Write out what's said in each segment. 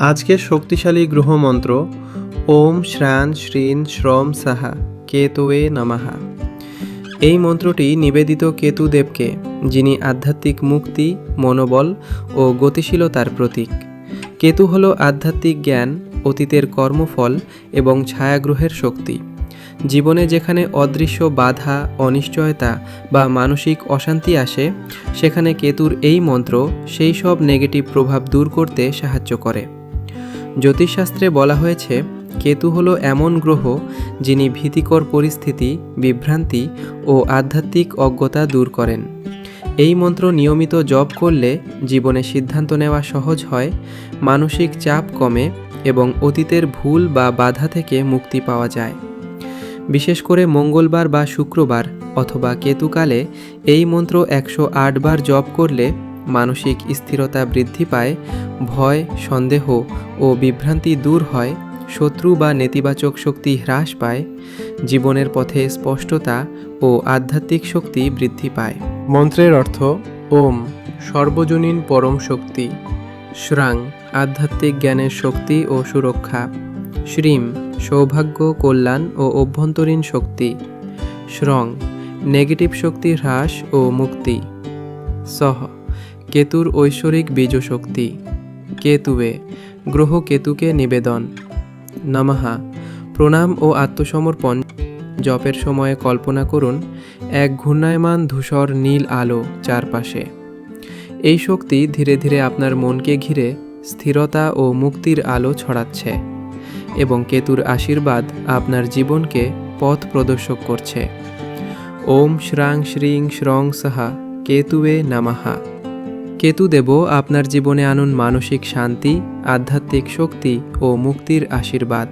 আজকের শক্তিশালী গ্রহমন্ত্র ওম শ্রাণ শ্রীন শ্রম সাহা কেতুয়ে নমঃ। এই মন্ত্রটি নিবেদিত কেতুদেবকে, যিনি আধ্যাত্মিক মুক্তি, মনোবল ও গতিশীলতার প্রতীক। কেতু হল আধ্যাত্মিক জ্ঞান, অতীতের কর্মফল এবং ছায়াগ্রহের শক্তি। জীবনে যেখানে অদৃশ্য বাধা, অনিশ্চয়তা বা মানসিক অশান্তি আসে, সেখানে কেতুর এই মন্ত্র সেই সব নেগেটিভ প্রভাব দূর করতে সাহায্য করে। জ্যোতিষশাস্ত্রে বলা হয়েছে, কেতু হলো এমন গ্রহ যিনি ভীতিকর পরিস্থিতি, বিভ্রান্তি ও আধ্যাত্মিক অজ্ঞতা দূর করেন। এই মন্ত্র নিয়মিত জপ করলে জীবনে সিদ্ধান্ত নেওয়া সহজ হয়, মানসিক চাপ কমে এবং অতীতের ভুল বা বাধা থেকে মুক্তি পাওয়া যায়। বিশেষ করে মঙ্গলবার বা শুক্রবার অথবা কেতুকালে এই মন্ত্র 108 বার জপ করলে মানসিক স্থিরতা বৃদ্ধি পায়, ভয়, সন্দেহ ও বিভ্রান্তি দূর হয়, শত্রু বা নেতিবাচক শক্তি হ্রাস পায়, জীবনের পথে স্পষ্টতা ও আধ্যাত্মিক শক্তি বৃদ্ধি পায়। মন্ত্রের অর্থ: ওম সর্বজনীন পরম শক্তি, শ্রাং আধ্যাত্মিক জ্ঞানের শক্তি ও সুরক্ষা, শ্রীম সৌভাগ্য, কল্যাণ ও অভ্যন্তরীণ শক্তি, শ্রং নেগেটিভ শক্তি হ্রাস ও মুক্তি, সহ কেতুর ঐশ্বরিক বীজশক্তি, কেতুয়ে গ্রহ কেতুকে নিবেদন, নমঃ প্রণাম ও আত্মসমর্পণ। জপের সময়ে কল্পনা করুন এক ঘূর্ণায়মান ধূসর নীল আলো চারপাশে। এই শক্তি ধীরে ধীরে আপনার মনকে ঘিরে স্থিরতা ও মুক্তির আলো ছড়াচ্ছে এবং কেতুর আশীর্বাদ আপনার জীবনকে পথ প্রদর্শক করছে। ওম শ্রাং শ্রীং শ্রং সাহা কেতুয়ে নমঃ। কেতুদেব আপনার জীবনে আনুন মানসিক শান্তি, আধ্যাত্মিক শক্তি ও মুক্তির আশীর্বাদ।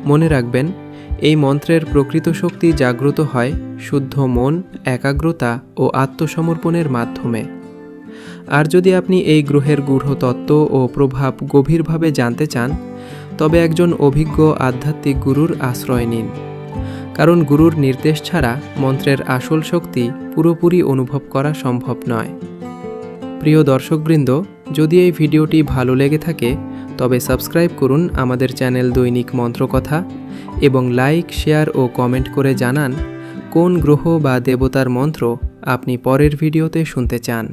মনে রাখবেন, এই মন্ত্রের প্রকৃত শক্তি জাগ্রত হয় শুদ্ধ মন, একাগ্রতা ও আত্মসমর্পণের মাধ্যমে। আর যদি আপনি এই গ্রহের গূঢ় তত্ত্ব ও প্রভাব গভীরভাবে জানতে চান, তবে একজন অভিজ্ঞ আধ্যাত্মিক গুরুর আশ্রয় নিন, কারণ গুরুর নির্দেশ ছাড়া মন্ত্রের আসল শক্তি পুরোপুরি অনুভব করা সম্ভব নয়। প্রিয় দর্শকবৃন্দ, যদি এই ভিডিওটি ভালো লেগে থাকে তবে সাবস্ক্রাইব করুন আমাদের চ্যানেল দৈনিক মন্ত্রকথা এবং লাইক, শেয়ার ও কমেন্ট করে জানান কোন গ্রহ বা দেবতার মন্ত্র আপনি পরের ভিডিওতে শুনতে চান।